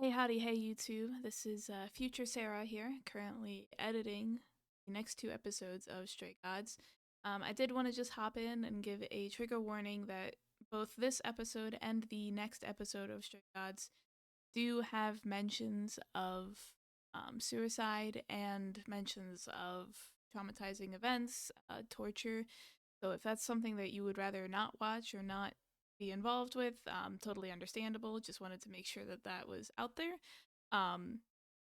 Hey, howdy, hey, YouTube. This is future Sarah here, currently editing the next two episodes of Stray Gods. I did want to just hop in and give a trigger warning that both this episode and the next episode of Stray Gods do have mentions of suicide and mentions of traumatizing events, torture. So if that's something that you would rather not watch or not be involved with, totally understandable. Just wanted to make sure that that was out there. Um,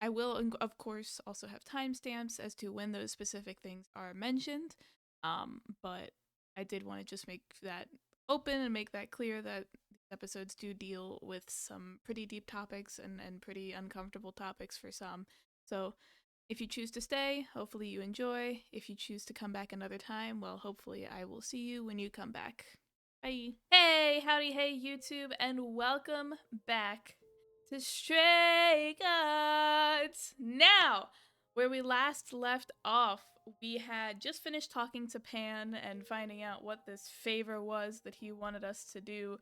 I will, of course, also have timestamps as to when those specific things are mentioned. But I did want to just make that open and make that clear that these episodes do deal with some pretty deep topics and pretty uncomfortable topics for some. So if you choose to stay, hopefully you enjoy. If you choose to come back another time, well, hopefully I will see you when you come back. Bye. Hey, howdy, hey, YouTube, and welcome back to Stray Gods. Now, where we last left off, we had just finished talking to Pan and finding out what this favor was that he wanted us to do.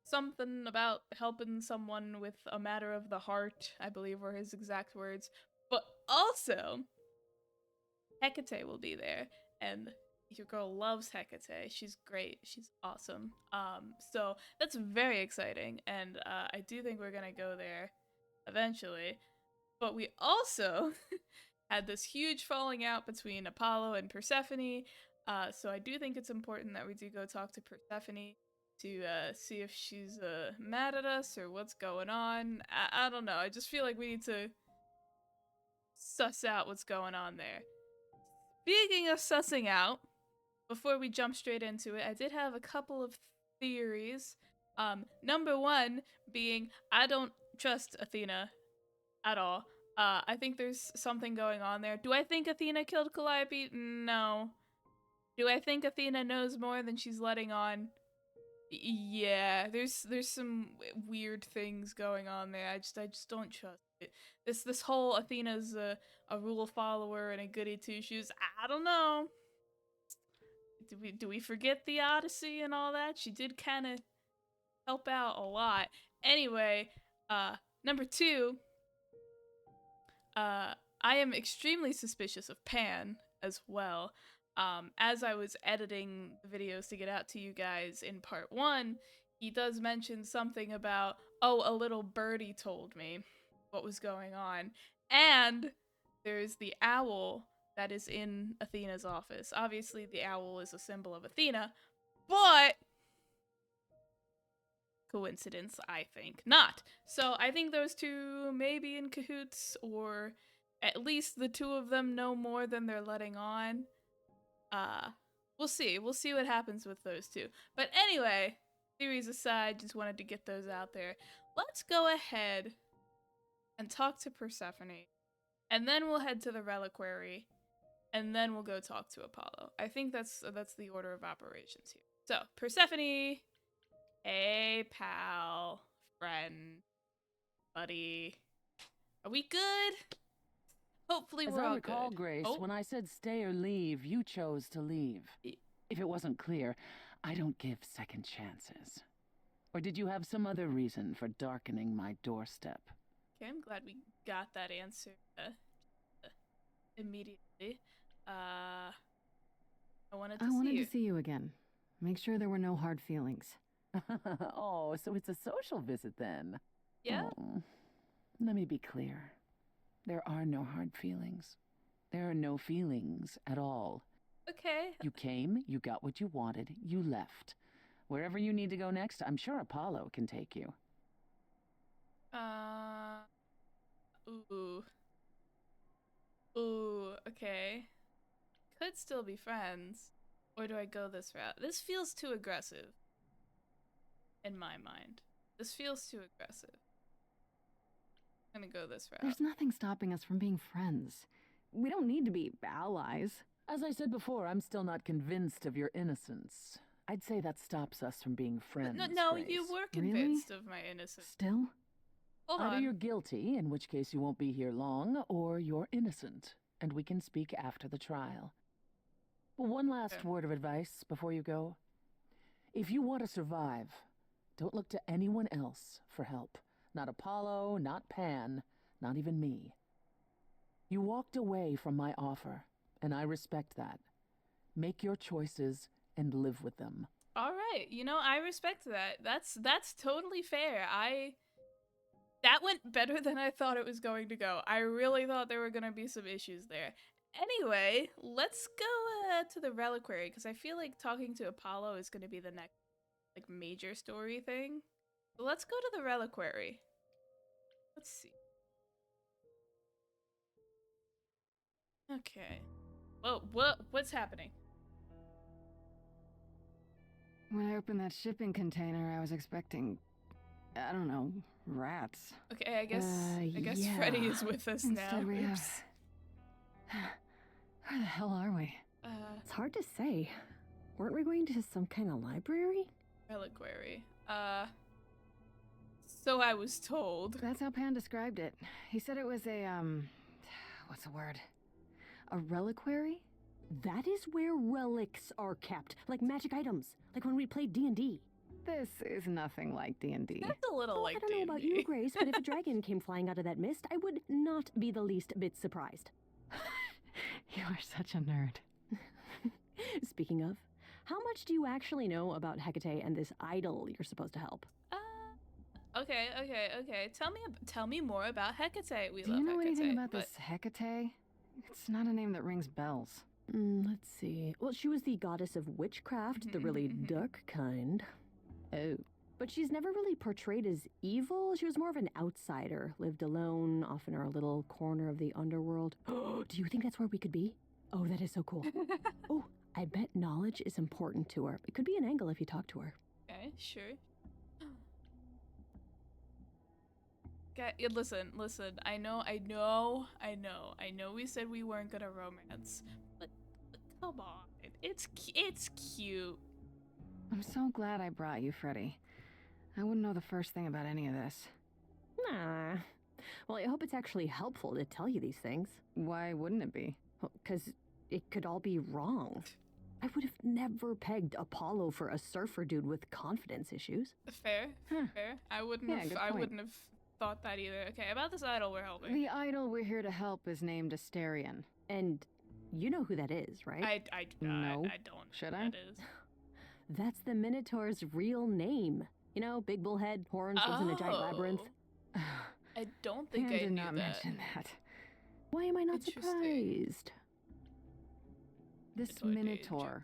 Something about helping someone with a matter of the heart, I believe were his exact words. But also, Hecate will be there, and your girl loves Hecate. She's great. She's awesome. So that's very exciting, and I do think we're gonna go there eventually. But we also had this huge falling out between Apollo and Persephone. So I do think it's important that we do go talk to Persephone to see if she's mad at us or what's going on. I don't know. I just feel like we need to suss out what's going on there. Speaking of sussing out, before we jump straight into it, I did have a couple of theories. Number one being I don't trust Athena at all. I think there's something going on there. Do I think Athena killed Calliope? No. Do I think Athena knows more than she's letting on? Yeah, there's some weird things going on there. I just don't trust it. This whole Athena's a rule follower and a goody two shoes. I don't know. Do we forget the Odyssey and all that? She did kind of help out a lot. Anyway, number two, I am extremely suspicious of Pan as well. As I was editing the videos to get out to you guys in part one, he does mention something about, oh, a little birdie told me what was going on. And there's the owl that is in Athena's office. Obviously, the owl is a symbol of Athena, but coincidence, I think not. So I think those two may be in cahoots, or at least the two of them know more than they're letting on. Uh, we'll see. We'll see what happens with those two. But anyway, theories aside, just wanted to get those out there. Let's go ahead and talk to Persephone, and then we'll head to the reliquary, and then we'll go talk to Apollo. I think that's the order of operations here. So, Persephone, hey pal, friend, buddy. Are we good? Hopefully As we're I all recall, good. Grace, Oh, when I said stay or leave, you chose to leave. If it wasn't clear, I don't give second chances. Or did you have some other reason for darkening my doorstep? okay, I'm glad we got that answer immediately. Uh, I wanted I to see wanted to you. see you again. Make sure there were no hard feelings. Oh, so it's a social visit then. Yeah? Oh, let me be clear. There are no hard feelings. There are no feelings at all. Okay. You came, you got what you wanted, you left. Wherever you need to go next, I'm sure Apollo can take you. Uh, ooh. Ooh, okay. Could still be friends. Or do I go this route? This feels too aggressive. In my mind. This feels too aggressive. I'm gonna go this route. There's nothing stopping us from being friends. We don't need to be allies. As I said before, I'm still not convinced of your innocence. I'd say that stops us from being friends, No, Grace. you were Really? convinced of my innocence. Still? Hold Either on. you're guilty, in which case you won't be here long, or you're innocent, and we can speak after the trial. One last Okay. word of advice before you go. If you want to survive, don't look to anyone else for help. Not Apollo, not Pan, not even me. You walked away from my offer, and I respect that. Make your choices and live with them. All right, you know, I respect that. That's totally fair. That went better than I thought it was going to go. I really thought there were going to be some issues there. Anyway, let's go to the reliquary, because I feel like talking to Apollo is going to be the next like major story thing. So let's go to the reliquary. Let's see. Okay. Whoa, what's happening? When I opened that shipping container, I was expecting, I don't know, rats. Okay, I guess yeah. Freddy is with us now. Instead we have... Oops. Where the hell are we? It's hard to say. Weren't we going to some kind of library? Reliquary. So I was told. That's how Pan described it. He said it was a, what's the word? A reliquary? That is where relics are kept, like magic items, like when we played D&D. This is nothing like D&D. That's a little like I don't know about you, Grace, but if a dragon came flying out of that mist, I would not be the least bit surprised. You are such a nerd. Speaking of, how much do you actually know about Hecate and this idol you're supposed to help? Okay. Tell me more about Hecate. We Do love you know Hecate, anything about but... this Hecate? It's not a name that rings bells. Let's see. Well, she was the goddess of witchcraft, the really dark kind. Oh. But she's never really portrayed as evil. She was more of an outsider, lived alone, off in her little corner of the underworld. Do you think that's where we could be? Oh, that is so cool. Oh, I bet knowledge is important to her. It could be an angle if you talk to her. Okay, sure. Okay, listen. I know we said we weren't gonna romance, but come on. It's cute. I'm so glad I brought you, Freddy. I wouldn't know the first thing about any of this. Nah. Well, I hope it's actually helpful to tell you these things. Why wouldn't it be? Well, 'cause it could all be wrong. I would have never pegged Apollo for a surfer dude with confidence issues. Fair. Huh. Fair. I wouldn't Yeah, have. good I point. wouldn't have thought that either. Okay, about this idol we're helping. The idol we're here to help is named Asterion. And you know who that is, right? I do not. No. I don't. Should know I? who That is. That's the Minotaur's real name. You know, big bullhead, horns, lives in a giant labyrinth. I don't think Pan I did knew not that. mention that. Why am I not Interesting. surprised? This Minotaur Minotaur.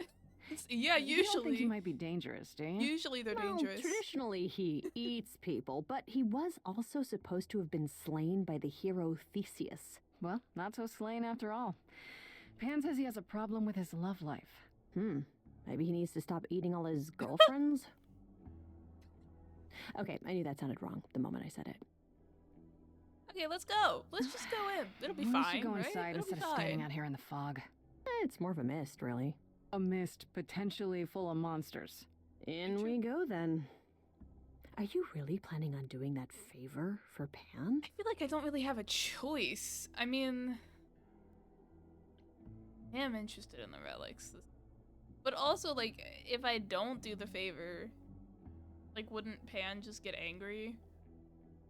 Yeah, You don't think he usually. might be dangerous, do you? Usually they're Well, dangerous. traditionally he eats people, but he was also supposed to have been slain by the hero Theseus. Well, not so slain after all. Pan says he has a problem with his love life. Maybe he needs to stop eating all his girlfriends? Okay, I knew that sounded wrong the moment I said it. Okay, let's go. Let's just go in. It'll be We fine, should go right? inside It'll be instead of standing fine. out here in the fog. It's more of a mist, really. A mist potentially full of monsters. In we go, then. Are you really planning on doing that favor for Pan? I feel like I don't really have a choice. I mean, I am interested in the relics. But also, like, if I don't do the favor, like, wouldn't Pan just get angry?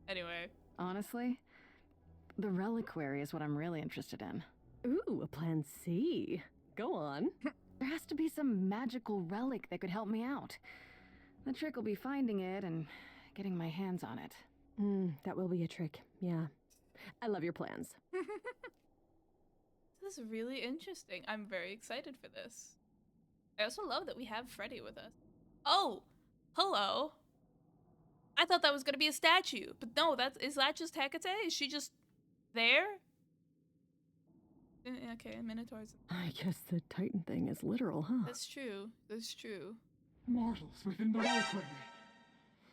Anyway. Honestly, the reliquary is what I'm really interested in. Ooh, a plan C. Go on. There has to be some magical relic that could help me out. The trick will be finding it and getting my hands on it. That will be a trick, yeah. I love your plans. This is really interesting. I'm very excited for this. I also love that we have Freddy with us. Oh, hello. I thought that was gonna be a statue, but no, is that just Hecate? Is she just there? Okay, Minotaurs. I guess the Titan thing is literal, huh? That's true. That's true. Mortals within the reliquary.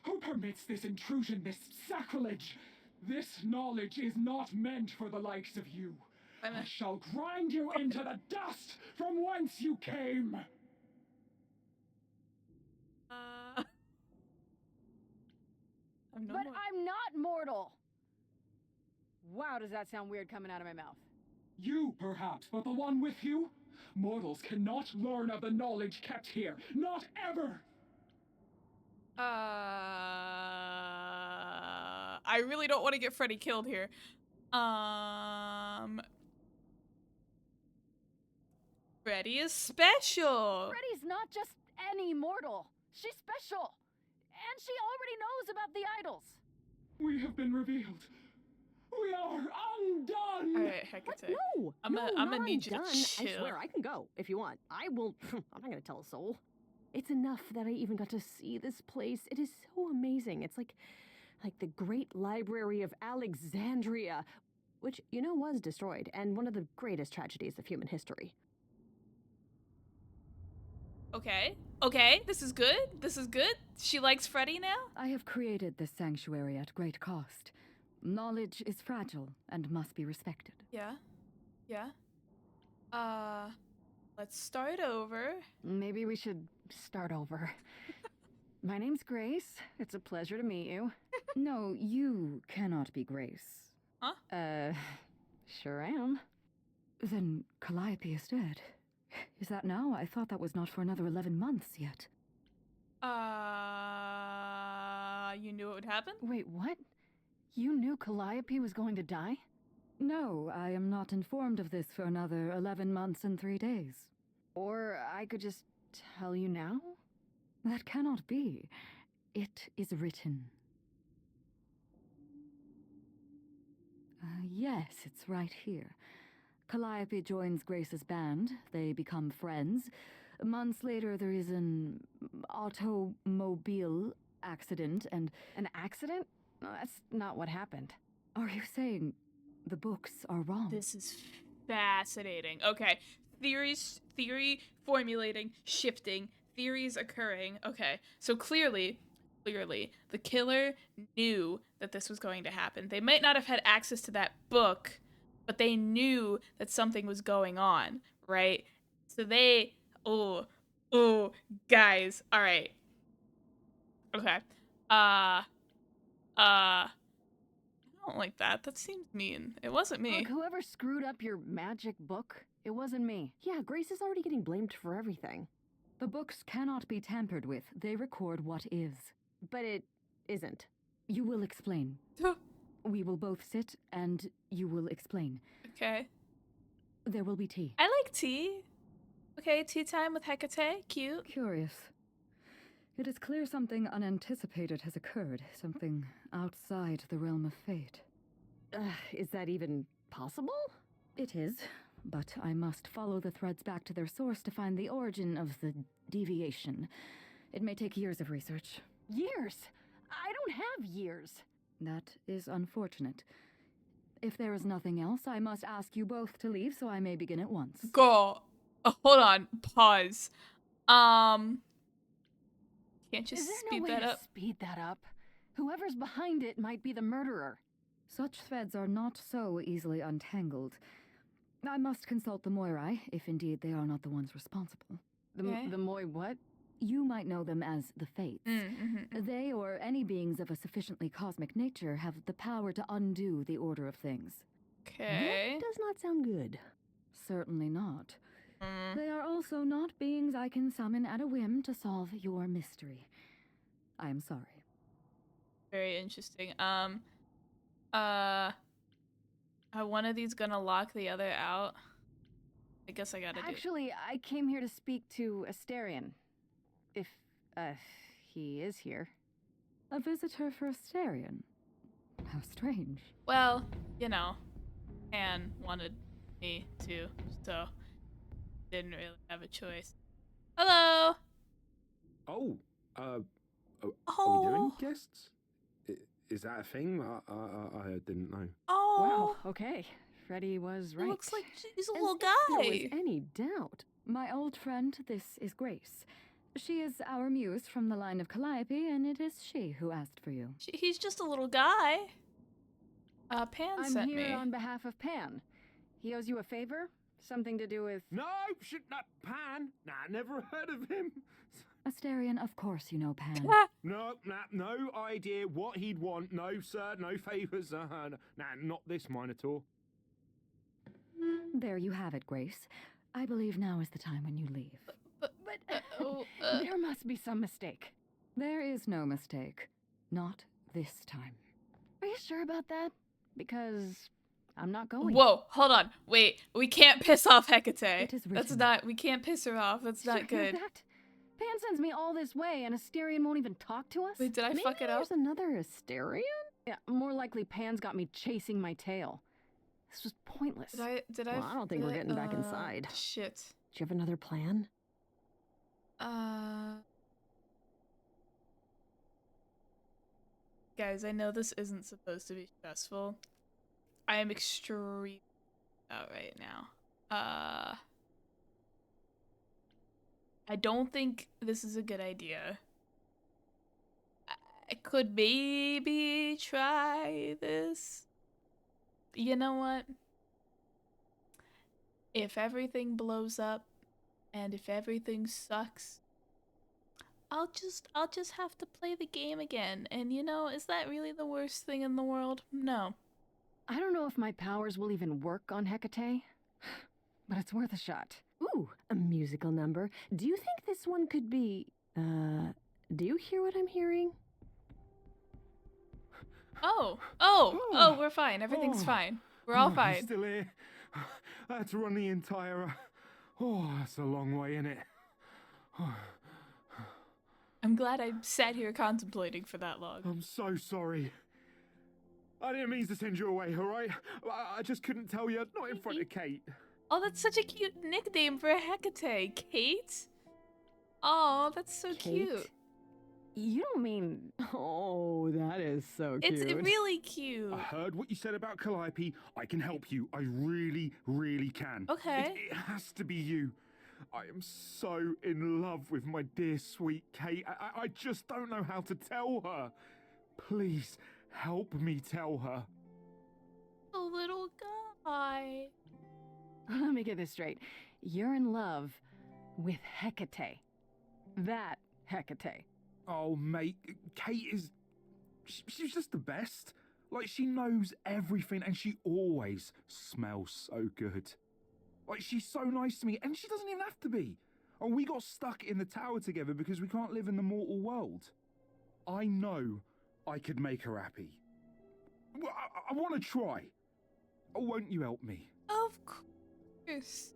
Who permits this intrusion, this sacrilege? This knowledge is not meant for the likes of you. I shall grind you into the dust from whence you came. I'm no But more. I'm not mortal! Wow, does that sound weird coming out of my mouth? You, perhaps, but the one with you? Mortals cannot learn of the knowledge kept here. Not ever! I really don't want to get Freddy killed here. Freddy is special. Freddy's not just any mortal. She's special. And she already knows about the idols. We have been revealed. We are undone. All right, Hecate. No, I'm gonna need you to done. chill. I swear, I can go if you want. I will. I'm not gonna tell a soul. It's enough that I even got to see this place. It is so amazing. It's like the Great Library of Alexandria, which was destroyed, and one of the greatest tragedies of human history. Okay, this is good. This is good. She likes Freddy now? I have created this sanctuary at great cost. Knowledge is fragile and must be respected. Yeah. Let's start over. Maybe we should start over. My name's Grace. It's a pleasure to meet you. No, you cannot be Grace. Huh? Sure am. Then Calliope is dead. Is that now? I thought that was not for another 11 months yet. You knew it would happen? Wait, what? You knew Calliope was going to die? No, I am not informed of this for another 11 months and 3 days. Or I could just tell you now? That cannot be. It is written. Yes, it's right here. Calliope joins Grace's band. They become friends. Months later, there is an automobile accident and... An accident? No, that's not what happened. Are you saying the books are wrong? This is fascinating. Okay. Theory formulating, shifting, theories occurring. Okay. So clearly, the killer knew that this was going to happen. They might not have had access to that book, but they knew that something was going on, right? So they, guys, all right. Okay. I don't like that. That seems mean. It wasn't me. Look, whoever screwed up your magic book, it wasn't me. Yeah, Grace is already getting blamed for everything. The books cannot be tampered with. They record what is. But it isn't. You will explain. We will both sit and you will explain. Okay. There will be tea. I like tea. Okay, tea time with Hecate. Cute. Curious. It is clear something unanticipated has occurred. Something outside the realm of fate. Is that even possible? It is, but I must follow the threads back to their source to find the origin of the deviation. It may take years of research. Years? I don't have years. That is unfortunate. If there is nothing else, I must ask you both to leave so I may begin at once. Girl. Hold on. Pause. Can't you Is there speed no way that to up? speed that up? Whoever's behind it might be the murderer. Such threads are not so easily untangled. I must consult the Moirai, if indeed they are not the ones responsible. The Moi what? You might know them as the Fates. They, or any beings of a sufficiently cosmic nature, have the power to undo the order of things. Okay. That does not sound good. Certainly not. They are also not beings I can summon at a whim to solve your mystery. I am sorry. Very interesting. Are one of these gonna lock the other out? I guess I gotta do it. Actually, I came here to speak to Asterion. If, he is here. A visitor for Asterion? How strange. Well, Anne wanted me to, so didn't really have a choice. Hello! Oh, are we doing Oh! guests? Is that a thing? I didn't know. Oh! Wow, okay. Freddy was It right. looks like he's a As little if there guy. was any doubt. My old friend, this is Grace. She is our muse from the line of Calliope, and it is she who asked for you. He's just a little guy. Pan I'm sent here me. on behalf of Pan. He owes you a favor? Something to do with... No, shit, not Pan. Nah, never heard of him. Asterion, of course you know Pan. No, no idea what he'd want. No, sir, no favours. Nah, not this Minotaur. There you have it, Grace. I believe now is the time when you leave. There must be some mistake. There is no mistake. Not this time. Are you sure about that? Because I'm not going. Whoa, hold on. Wait, we can't piss off Hecate. It is That's written. not, we can't piss her off. That's Did you not hear good. that? Pan sends me all this way, and Asterion won't even talk to us? Wait, did I Maybe fuck it up? there's another Asterion? Yeah, more likely Pan's got me chasing my tail. This was pointless. Did I? Well, I don't think we're getting back inside. Shit. Do you have another plan? Guys, I know this isn't supposed to be stressful. I am extremely out right now. I don't think this is a good idea. I could maybe try this. You know what? If everything blows up and if everything sucks, I'll just have to play the game again. And you know, is that really the worst thing in the world? No. I don't know if my powers will even work on Hecate, but it's worth a shot. Ooh, a musical number. Do you think this one could be, do you hear what I'm hearing? Oh, we're fine. Everything's fine. We're all I'm fine. still here. I had to run the entire. That's a long way, innit? I'm glad I sat here contemplating for that long. I'm so sorry. I didn't mean to send you away, alright? I just couldn't tell you, not in front of Kate. Oh, that's such a cute nickname for Hecate. Kate? Oh, that's so Kate? cute. You don't mean... Oh, that is so cute. It's really cute. I heard what you said about Calliope. I can help you. I really, really can. Okay. It has to be you. I am so in love with my dear sweet Kate. I just don't know how to tell her. Please, help me tell her. The little guy. Let me get this straight. You're in love with Hecate. That Hecate. Oh, mate, Kate is... She's just the best. Like, she knows everything and she always smells so good. Like, she's so nice to me and she doesn't even have to be. Oh, we got stuck in the tower together because we can't live in the mortal world. I know I could make her happy. Well, I want to try. Oh, won't you help me? Of course.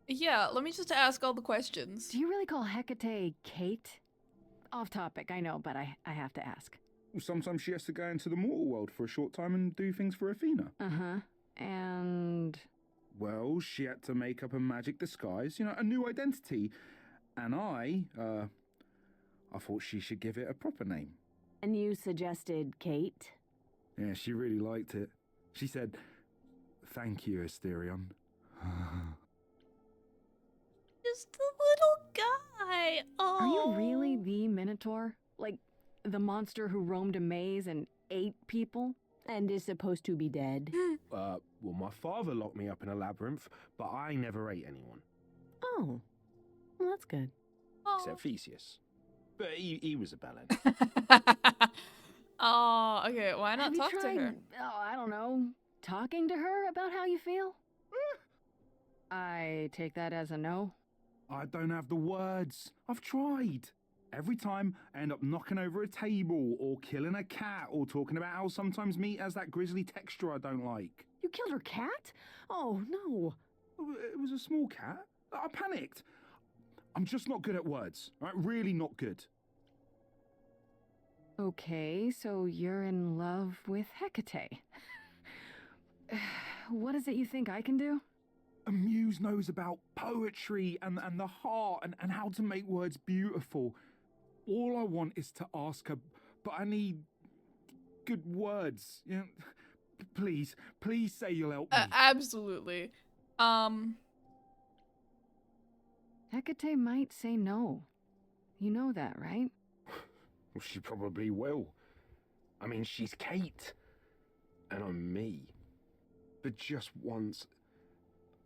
Yeah, let me just ask all the questions. Do you really call Hecate Kate? Off topic, I know, but I have to ask. Sometimes she has to go into the mortal world for a short time and do things for Athena. Uh-huh. And... Well, she had to make up a magic disguise, you know, a new identity. And I thought she should give it a proper name. And you suggested Kate? Yeah, she really liked it. She said, "Thank you, Asterion." Just the little guy. Oh. Are you really the Minotaur? Like, the monster who roamed a maze and ate people? And is supposed to be dead? Well, my father locked me up in a labyrinth, but I never ate anyone. Oh, well, that's good. Except Theseus. But he was a bellend. Oh, okay. Why not Have you talk tried, to her? oh, I don't know, talking to her about how you feel? I take that as a no. I don't have the words. I've tried. Every time I end up knocking over a table or killing a cat or talking about how sometimes meat has that grisly texture I don't like. You killed her cat? Oh, no. It was a small cat. I panicked. I'm just not good at words. Right? Really not good. Okay, so you're in love with Hecate. What is it you think I can do? A muse knows about poetry and the heart and how to make words beautiful. All I want is to ask her, but I need good words. You know, please say you'll help me. Absolutely. Hecate might say no. You know that, right? Well, she probably will. I mean, she's Kate, and I'm me. But just once,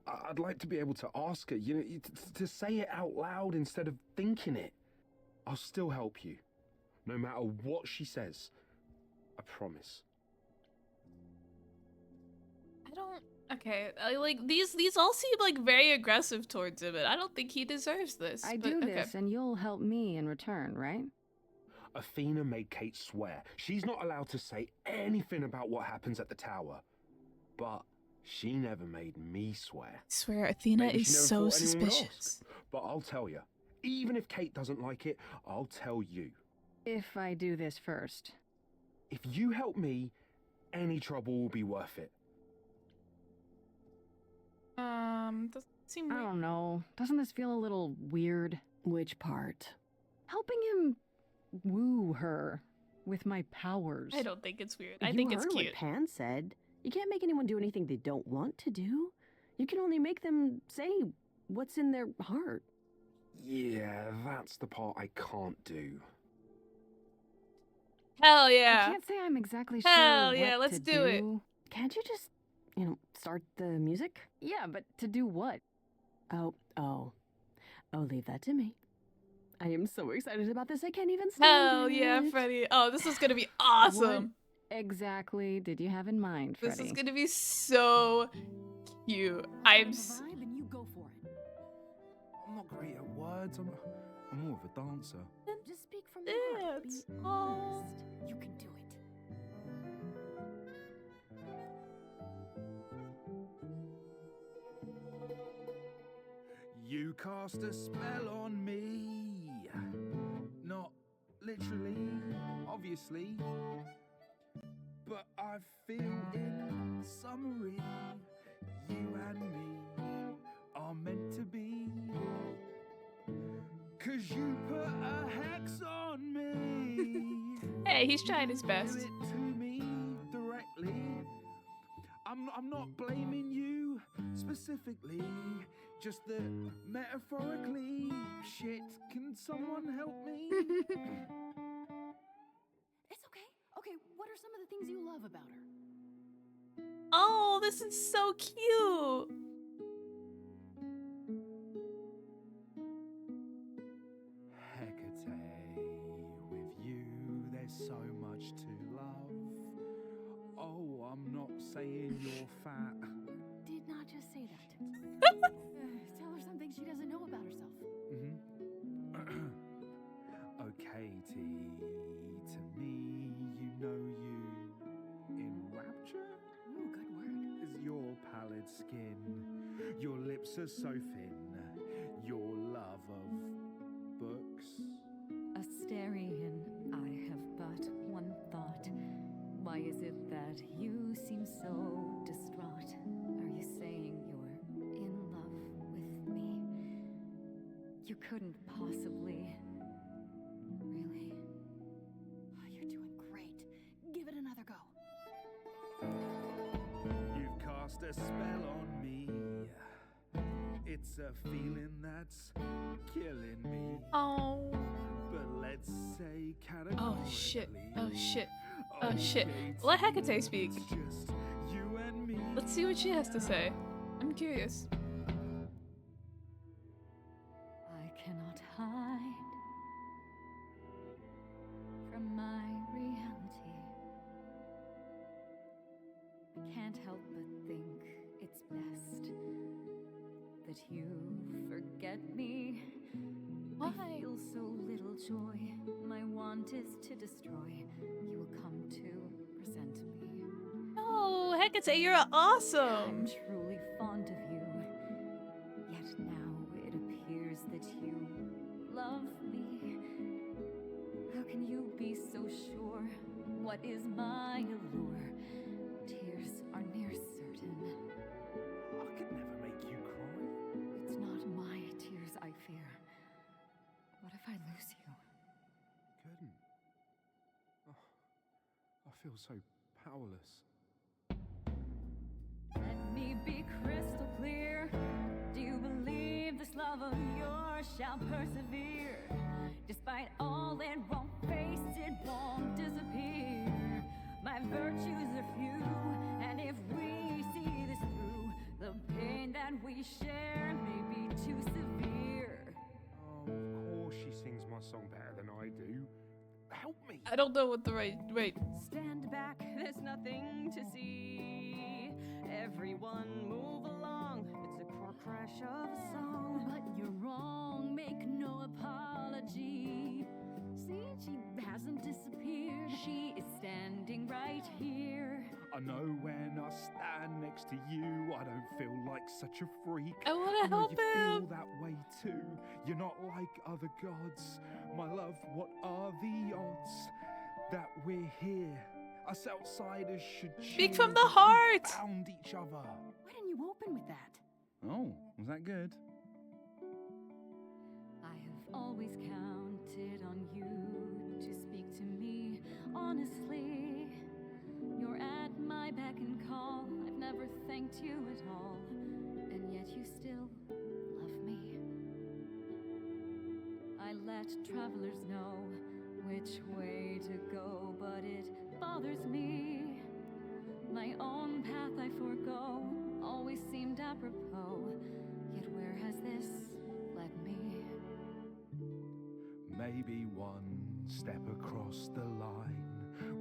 I'd like to be able to ask her, you know, to say it out loud instead of thinking it. I'll still help you, no matter what she says. I promise. I don't. Okay, like these all seem like very aggressive towards him, and I don't think he deserves this. I but, do okay. this, and you'll help me in return, right? Athena made Kate swear she's not allowed to say anything about what happens at the tower. But she never made me swear. I swear, Athena Maybe is she never so thought anyone would ask. suspicious. But I'll tell you, even if Kate doesn't like it, I'll tell you. If I do this first. If you help me, any trouble will be worth it. Doesn't seem I right. don't know. Doesn't this feel a little weird? Which part? Helping him woo her with my powers. I don't think it's weird. I You think it's heard cute. what Pan said. You can't make anyone do anything they don't want to do. You can only make them say what's in their heart. Yeah, that's the part I can't do. Hell I yeah. can't say I'm exactly Hell sure yeah, what let's to do it. Can't you just, start the music? Yeah, but to do what? Oh, leave that to me. I am so excited about this, I can't even stand Hell it. yeah, Freddie. Oh, this is gonna be awesome. What exactly did you have in mind, Freddie? This is gonna be so cute. I'm Vibe and you go for it. I'm not great at words. I'm more of a dancer. Just speak from the heart. Be Dance. honest. You can do it. You cast a spell on me. Not literally, obviously. But I feel in summary, you and me are meant to be. 'Cause you put a hex on me. Hey, he's trying his Do best. it to me directly. I'm not blaming you specifically, just that metaphorically. Shit, can someone help me? It's okay. Okay, what are some of the things you love about her? Oh, this is so cute. Hecate, with you there's so much to love. Oh, I'm not saying you're fat. Did not just say that. Tell her something she doesn't know about herself. Oh, Katie, to me, you know you in rapture Ooh, good word. is your pallid skin. Your lips are so thin. Your love of books. Asterian, I have but one thought. Why is it that you seem so distraught? Are you saying you're in love with me? You couldn't possibly. Really? Oh, you're doing great. Give it another go. You've cast a spell on me. It's a feeling that's killing me. Oh. But let's say categorically. Oh shit. Oh shit. Oh shit. Let Hecate speak. It's just you and me. Let's see what she has to say. I'm curious. I cannot hide from my reality. I can't help but think it's best that you forget me. Why? I feel so little joy. My want is to destroy. You will come to resent me. No, Hecate, you're I'm awesome. truly fond of you. Yet now it appears that you love me. How can you be so sure? What is my allure? Tears are near certain. I could never make you cry. It's not my tears I fear. What if I lose you? Couldn't. Oh, I feel so powerless. Let me be crystal clear. Do you believe this love of yours shall persevere? Despite all it won't face, it won't disappear. My virtues are few, and if we see this through, the pain that we share may be too severe. Oh, of course she sings my song better than I do. Help me. I don't know what the right. Wait. Stand back, there's nothing to see. Everyone move along, it's a car crash of a song. But you're wrong, make no apology. See, she hasn't I know when I stand next to you, I don't feel like such a freak. I want to know help you him. feel that way too. You're not like other gods. My love, what are the odds that we're here? Us outsiders should Speak cheer from the that we heart. found each other. Why didn't you open with that? Oh, was that good? I have always counted on you to speak to me honestly. You're at my beck and call. I've never thanked you at all, and yet you still love me. I let travelers know which way to go, but it bothers me. My own path I forego always seemed apropos, yet where has this led me? Maybe one step across the line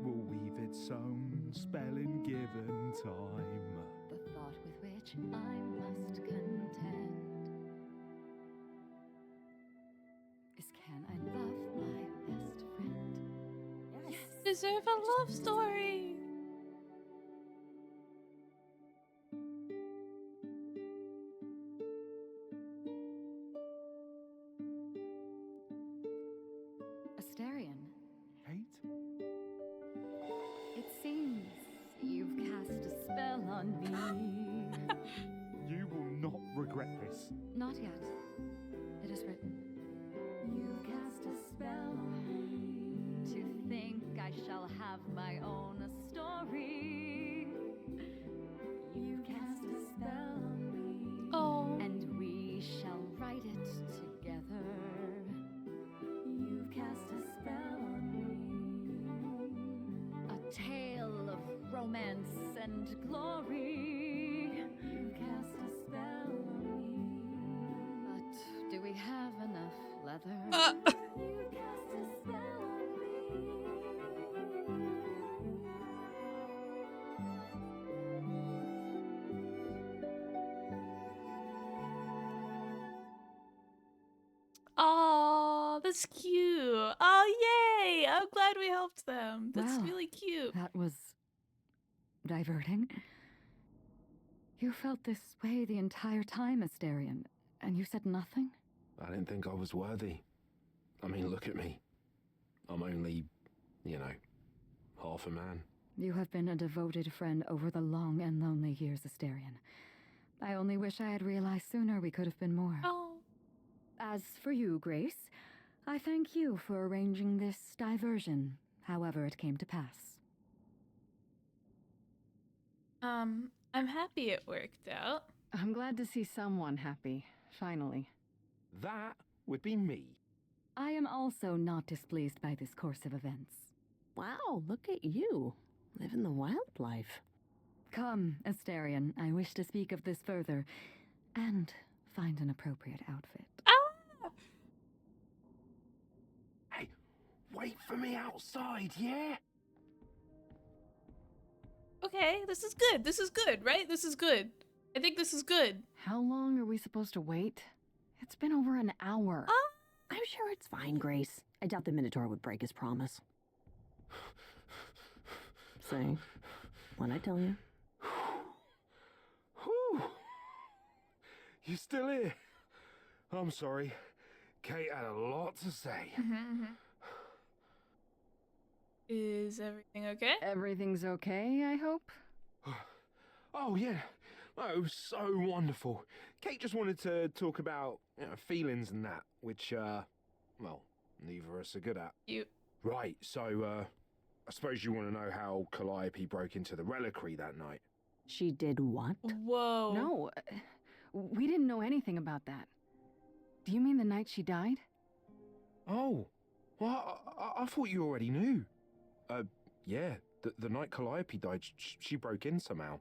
will weave its own spell in given time. The thought with which I must contend is, can I love my best friend? You deserve a love story. Asterion, Kate? it seems you've cast a spell on me. You will not regret this. Not yet. It is written. You cast a spell on me to think I shall have my own story. You cast a spell on me. Oh. And we shall write it together. You've cast a spell on me. A tale of romance and glory. You cast a spell on me. But do we have enough leather? You cast a spell on me. Oh, that's cute. Oh, yay! I'm glad we helped them. That's Wow. really cute. That was diverting. You felt this way the entire time, Asterion, and you said nothing? I didn't think I was worthy. I mean, look at me. I'm only, half a man. You have been a devoted friend over the long and lonely years, Asterion. I only wish I had realized sooner we could have been more. Oh. As for you, Grace, I thank you for arranging this diversion, however it came to pass. I'm happy it worked out. I'm glad to see someone happy, finally. That would be me. I am also not displeased by this course of events. Wow, look at you. Living the wildlife. Come, Asterion, I wish to speak of this further, and find an appropriate outfit. Ah! Hey, wait for me outside, yeah? Okay, this is good. This is good, right? This is good. I think this is good. How long are we supposed to wait? It's been over an hour. I'm sure it's fine, Grace. I doubt the Minotaur would break his promise. Say, what'd I tell you? Whew. You still here? I'm sorry. Kate had a lot to say. Is everything okay? Everything's okay, I hope? Oh, yeah. Oh, it was so wonderful. Kate just wanted to talk about feelings and that, which, well, neither of us are good at. You. Right, so, I suppose you want to know how Calliope broke into the reliquary that night. She did what? Whoa. No, we didn't know anything about that. Do you mean the night she died? Oh, well, I thought you already knew. Yeah, the night Calliope died, she broke in somehow.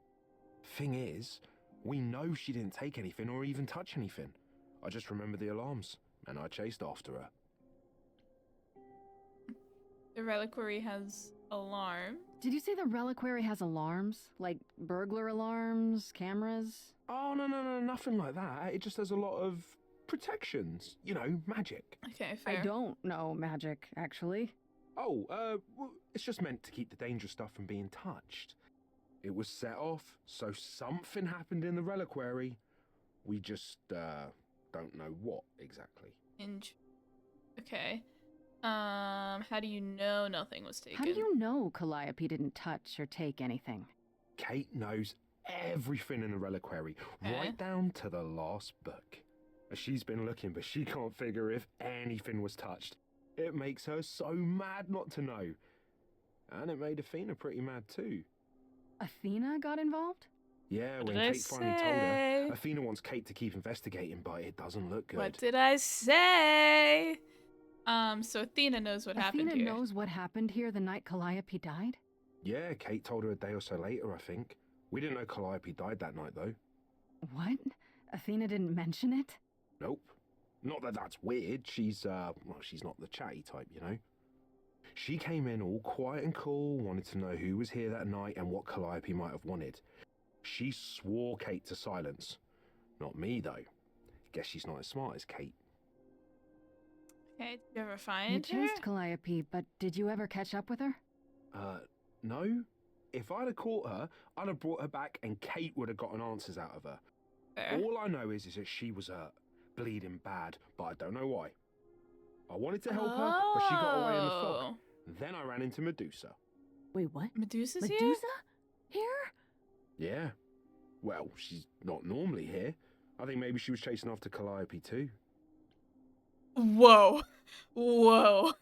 Thing is, we know she didn't take anything or even touch anything. I just remember the alarms, and I chased after her. The reliquary has alarm. Did you say the reliquary has alarms? Like burglar alarms, cameras? Oh, no, nothing like that. It just has a lot of protections. Magic. Okay, fair. I don't know magic, actually. Oh, well, it's just meant to keep the dangerous stuff from being touched. It was set off, so something happened in the reliquary. We just, don't know what exactly. Okay. How do you know nothing was taken? How do you know Calliope didn't touch or take anything? Kate knows everything in the reliquary, right down to the last book. She's been looking, but she can't figure if anything was touched. It makes her so mad not to know. And it made Athena pretty mad too. Athena got involved? Yeah, when Kate finally told her, Athena wants Kate to keep investigating, but it doesn't look good. What did I say? So Athena knows what happened here. Athena knows what happened here the night Calliope died? Yeah, Kate told her a day or so later, I think. We didn't know Calliope died that night, though. What? Athena didn't mention it? Nope. Not that that's weird. She's not the chatty type, you know? She came in all quiet and cool, wanted to know who was here that night and what Calliope might have wanted. She swore Kate to silence. Not me, though. Guess she's not as smart as Kate. Okay, did you ever find You her? chased Calliope, but did you ever catch up with her? No. If I'd have caught her, I'd have brought her back and Kate would have gotten answers out of her. Fair. All I know is that she was hurt, bleeding bad, but I don't know why. I wanted to help her, but she got away in the fog. Then I ran into Medusa. Wait, what? Medusa's Medusa? Here? Yeah. Well, she's not normally here. I think maybe she was chasing after Calliope too. Whoa. Whoa.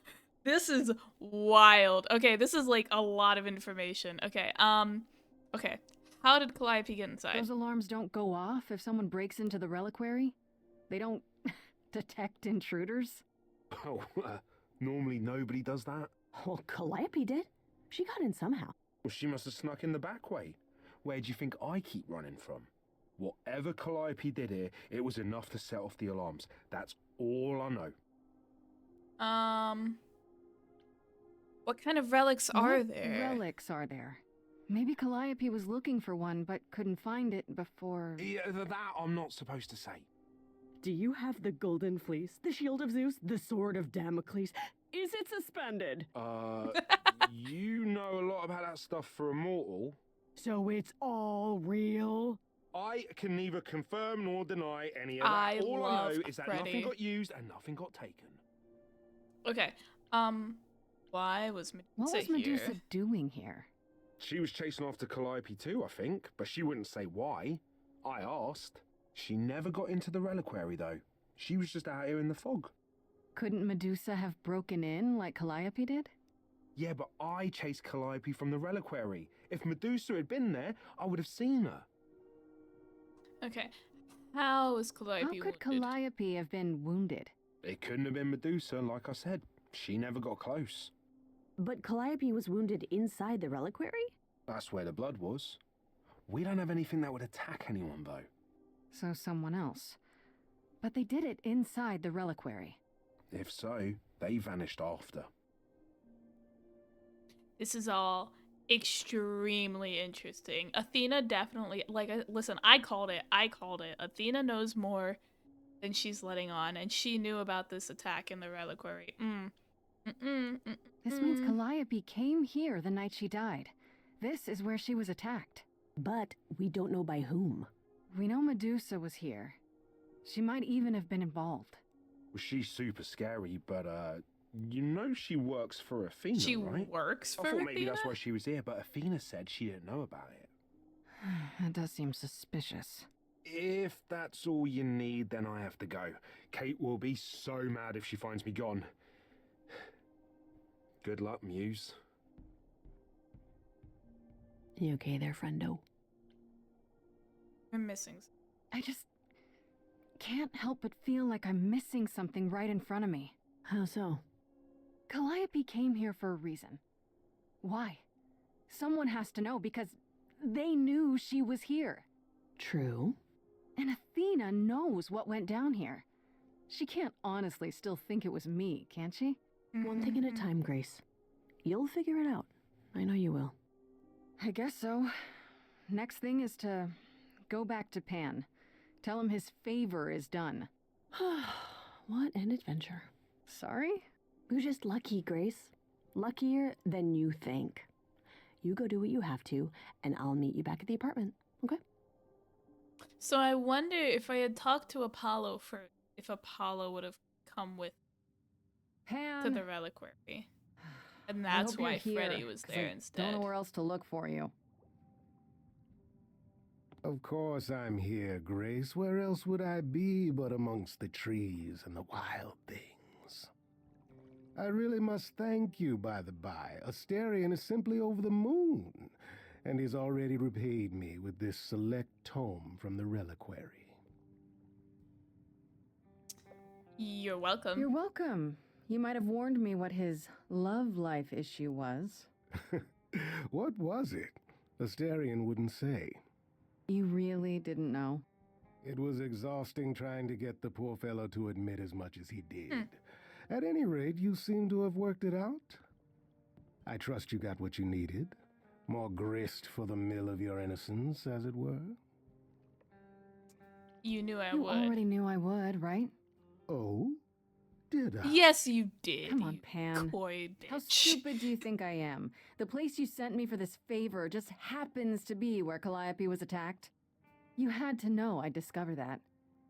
This is wild. Okay, this is like a lot of information. Okay, okay. How did Calliope get inside? Those alarms don't go off if someone breaks into the reliquary? They don't detect intruders? Oh, normally nobody does that. Well, Calliope did. She got in somehow. Well, she must have snuck in the back way. Where do you think I keep running from? Whatever Calliope did here, it was enough to set off the alarms. That's all I know. What kind of relics are What there? relics are there? Maybe Calliope was looking for one, but couldn't find it before... Yeah, that I'm not supposed to say. Do you have the golden fleece, the shield of Zeus, the sword of Damocles? Is it suspended? You know a lot about that stuff for a mortal. So it's all real? I can neither confirm nor deny any of that. All I know is that nothing got used and nothing got taken. Okay, why was Medusa What was Medusa here? doing here? She was chasing after Calliope too, I think, but she wouldn't say why. I asked. She never got into the reliquary, though. She was just out here in the fog. Couldn't Medusa have broken in like Calliope did? Yeah, but I chased Calliope from the reliquary. If Medusa had been there, I would have seen her. Okay, how was How Calliope could wounded? Calliope have been wounded? It couldn't have been Medusa, like I said. She never got close. But Calliope was wounded inside the reliquary? That's where the blood was. We don't have anything that would attack anyone, though. So someone else. But they did it inside the reliquary. If so, they vanished after. This is all extremely interesting. Athena definitely, listen, I called it. Athena knows more than she's letting on, and she knew about this attack in the reliquary. This means Calliope came here the night she died. This is where she was attacked. But we don't know by whom. We know Medusa was here. She might even have been involved. Well, she's super scary, but, you know she works for Athena, She right? works for I thought Athena? maybe that's why she was here, but Athena said she didn't know about it. That does seem suspicious. If that's all you need, then I have to go. Kate will be so mad if she finds me gone. Good luck, Muse. You okay there, friendo? We're missing. I just can't help but feel like I'm missing something right in front of me. How so? Calliope came here for a reason. Why? Someone has to know because they knew she was here. True. And Athena knows what went down here. She can't honestly still think it was me, can she? One thing at a time, Grace. You'll figure it out. I know you will. I guess so. Next thing is to go back to Pan. Tell him his favor is done. What an adventure. Sorry? You're just lucky, Grace. Luckier than you think. You go do what you have to, and I'll meet you back at the apartment, okay? So I wonder if I had talked to Apollo first, if Apollo would have come with to the reliquary. And I that's hope you're why here, Freddy was 'cause there I instead. don't know where else to look for you. Of course I'm here, Grace. Where else would I be but amongst the trees and the wild things? I really must thank you, by the by. Asterion is simply over the moon, and he's already repaid me with this select tome from the reliquary. You're welcome. You're welcome. You might have warned me what his love life issue was. What was it? Asterion wouldn't say. You really didn't know? It was exhausting trying to get the poor fellow to admit as much as he did. At any rate, you seem to have worked it out. I trust you got what you needed. More grist for the mill of your innocence, as it were. You knew I You would. already knew I would, right? Oh? Did I? Yes, you did. Come on, you Pan. coy bitch. How stupid do you think I am? The place you sent me for this favor just happens to be where Calliope was attacked. You had to know I'd discover that.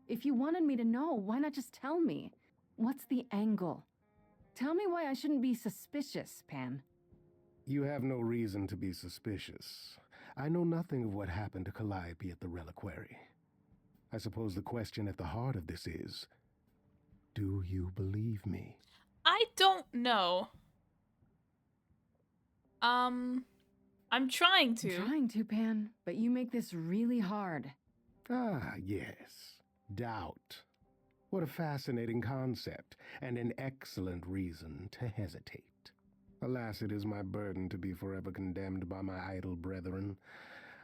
If you wanted me to know, why not just tell me? What's the angle? Tell me why I shouldn't be suspicious, Pan. You have no reason to be suspicious. I know nothing of what happened to Calliope at the reliquary. I suppose the question at the heart of this is, do you believe me? I don't know. I'm trying to. I'm trying to, Pan, but you make this really hard. Ah, yes. Doubt. What a fascinating concept, and an excellent reason to hesitate. Alas, it is my burden to be forever condemned by my idle brethren.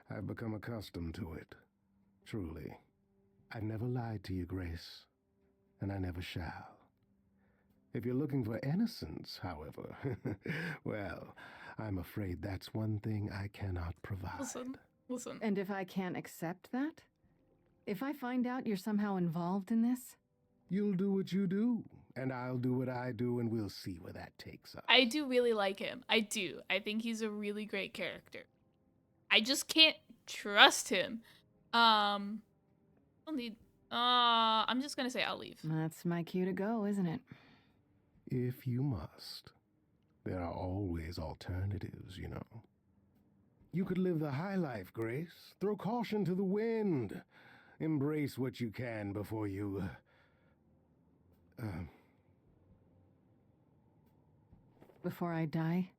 I've become accustomed to it. Truly. I've never lied to you, Grace, and I never shall. If you're looking for innocence, however, well, I'm afraid that's one thing I cannot provide. Listen. And if I can't accept that? If I find out you're somehow involved in this? You'll do what you do, and I'll do what I do, and we'll see where that takes us. I do really like him. I do. I think he's a really great character. I just can't trust him. I'll need... I'm just gonna say I'll leave. That's my cue to go, isn't it? If you must. There are always alternatives, you know. You could live the high life, Grace. Throw caution to the wind. Embrace what you can before you... Before I die?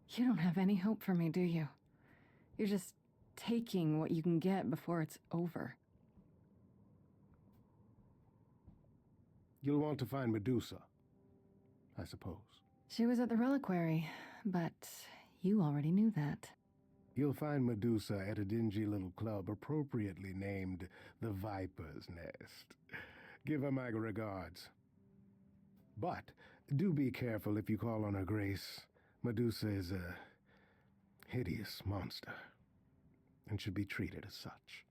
You don't have any hope for me, do you? You're just taking what you can get before it's over. You'll want to find Medusa, I suppose. She was at the reliquary, but you already knew that. You'll find Medusa at a dingy little club appropriately named the Viper's Nest. Give her my regards. But do be careful if you call on her, Grace. Medusa is a hideous monster, and should be treated as such.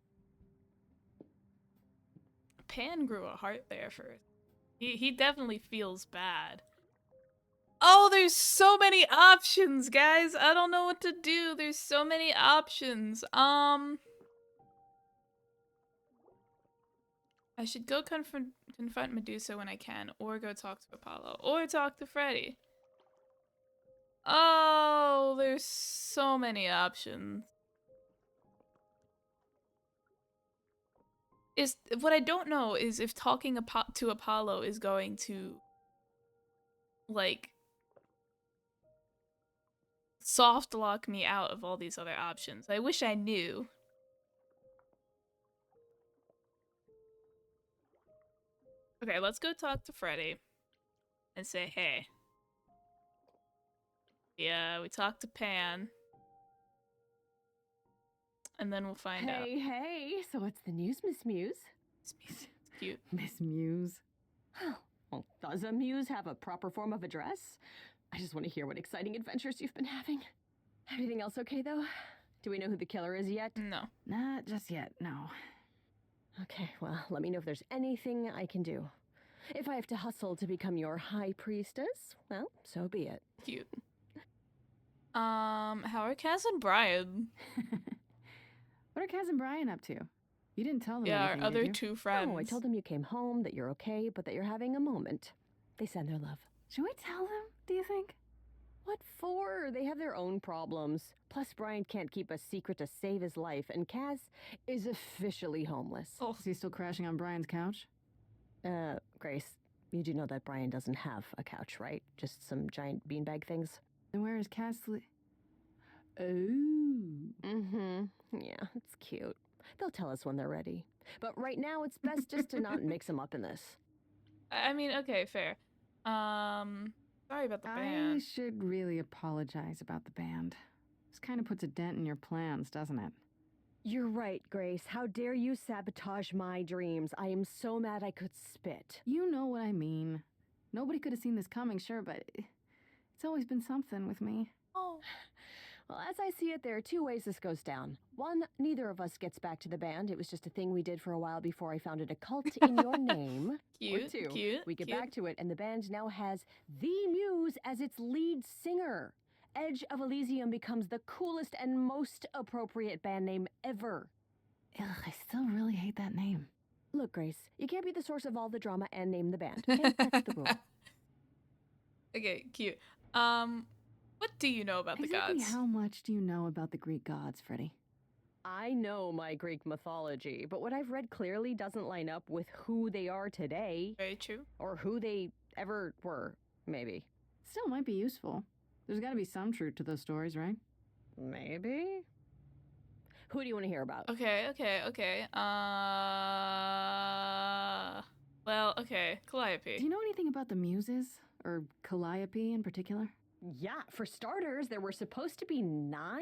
Pan grew a heart there for... He definitely feels bad. Oh, there's so many options, guys. I don't know what to do. There's so many options. I should go confront Medusa when I can, or go talk to Apollo, or talk to Freddy. Oh, there's so many options. What I don't know is if talking to Apollo is going to, like, soft lock me out of all these other options. I wish I knew. Okay, let's go talk to Freddy and say, hey. Yeah, we talked to Pan. And then we'll find out. Hey, so what's the news, Miss Muse? It's cute. Miss Muse. Well, does a muse have a proper form of address? I just want to hear what exciting adventures you've been having. Everything else okay, though? Do we know who the killer is yet? No. Not just yet, no. Okay, well, let me know if there's anything I can do. If I have to hustle to become your high priestess, well, so be it. Cute. How are Kaz and Brian? What are Kaz and Brian up to? You didn't tell them Yeah, anything, our other did you? two friends. Oh, I told them you came home, that you're okay, but that you're having a moment. They send their love. Should we tell them, do you think? What for? They have their own problems. Plus, Brian can't keep a secret to save his life, and Kaz is officially homeless. Oh. Is he still crashing on Brian's couch? Grace, you do know that Brian doesn't have a couch, right? Just some giant beanbag things? Then where is Kaz Oh. Mm-hmm. Yeah, it's cute. They'll tell us when they're ready. But right now, it's best just to not mix them up in this. I mean, okay, fair. Sorry about the I band. should really apologize about the band. This kind of puts a dent in your plans, doesn't it? You're right, Grace. How dare you sabotage my dreams? I am so mad I could spit. You know what I mean. Nobody could have seen this coming, sure, but it's always been something with me. Oh. Well, as I see it, there are two ways this goes down. One, neither of us gets back to the band. It was just a thing we did for a while before I founded a cult in your name. Cute, Or two, cute, we get cute. back to it, and the band now has the Muse as its lead singer. Edge of Elysium becomes the coolest and most appropriate band name ever. Ugh, I still really hate that name. Look, Grace, you can't be the source of all the drama and name the band. Okay? That's the rule. Okay, cute. What do you know about the Exactly gods? how much do you know about the Greek gods, Freddie? I know my Greek mythology, but what I've read clearly doesn't line up with who they are today. Very true. Or who they ever were, maybe. Still might be useful. There's got to be some truth to those stories, right? Maybe? Who do you want to hear about? Okay. Well, okay, Calliope. Do you know anything about the Muses? Or Calliope in particular? Yeah, for starters, there were supposed to be 9,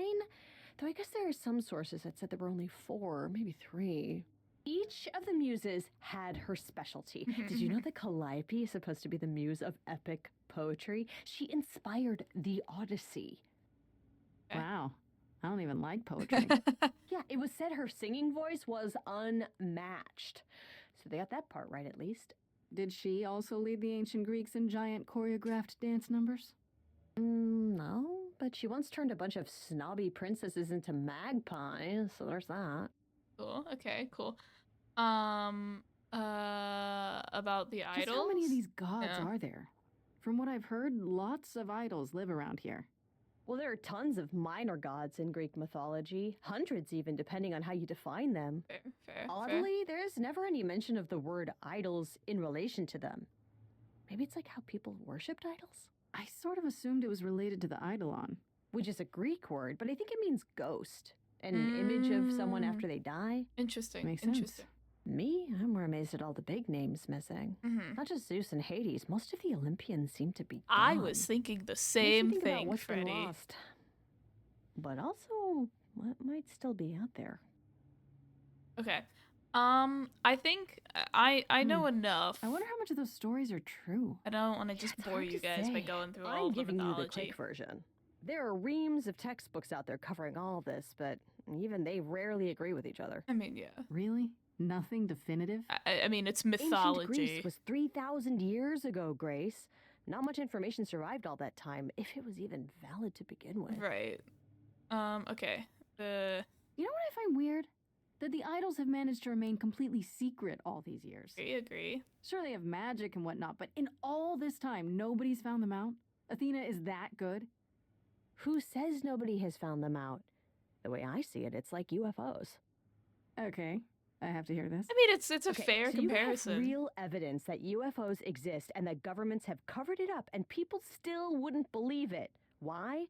though I guess there are some sources that said there were only 4, maybe 3. Each of the muses had her specialty. Did you know that Calliope is supposed to be the muse of epic poetry? She inspired the Odyssey. Wow. I don't even like poetry. Yeah, it was said her singing voice was unmatched. So they got that part right, at least. Did she also lead the ancient Greeks in giant choreographed dance numbers? No, but she once turned a bunch of snobby princesses into magpies, so there's that. Cool. Okay, cool. About the idols? Just how many of these gods Yeah. are there? From what I've heard, lots of idols live around here. Well, there are tons of minor gods in Greek mythology, hundreds even, depending on how you define them. Fair. Oddly, there's never any mention of the word idols in relation to them. Maybe it's like how people worshipped idols? I sort of assumed it was related to the eidolon. Which is a Greek word, but I think it means ghost. An image of someone after they die. Interesting. Makes sense. Interesting. Me? I'm more amazed at all the big names missing. Mhm. Not just Zeus and Hades, most of the Olympians seem to be gone. I was thinking the Makes same you think about thing, what's been Freddie. lost. But also, what might still be out there? Okay. I think I know enough. I wonder how much of those stories are true. I don't want to just It's bore hard you to guys by say. going through I'm all of the giving you the mythology. quick version. There are reams of textbooks out there covering all this, but even they rarely agree with each other. I mean, yeah. Really? Nothing definitive? I mean, it's Ancient mythology. Greece was 3,000 years ago, Grace. Not much information survived all that time, if it was even valid to begin with. Right. Okay. You know what I find weird? That the idols have managed to remain completely secret all these years. Agree. Sure, they have magic and whatnot, but in all this time, nobody's found them out? Athena is that good? Who says nobody has found them out? The way I see it, it's like UFOs. Okay, I have to hear this. I mean, it's a Okay, fair so you have comparison. real evidence that UFOs exist and that governments have covered it up, and people still wouldn't believe it. Why?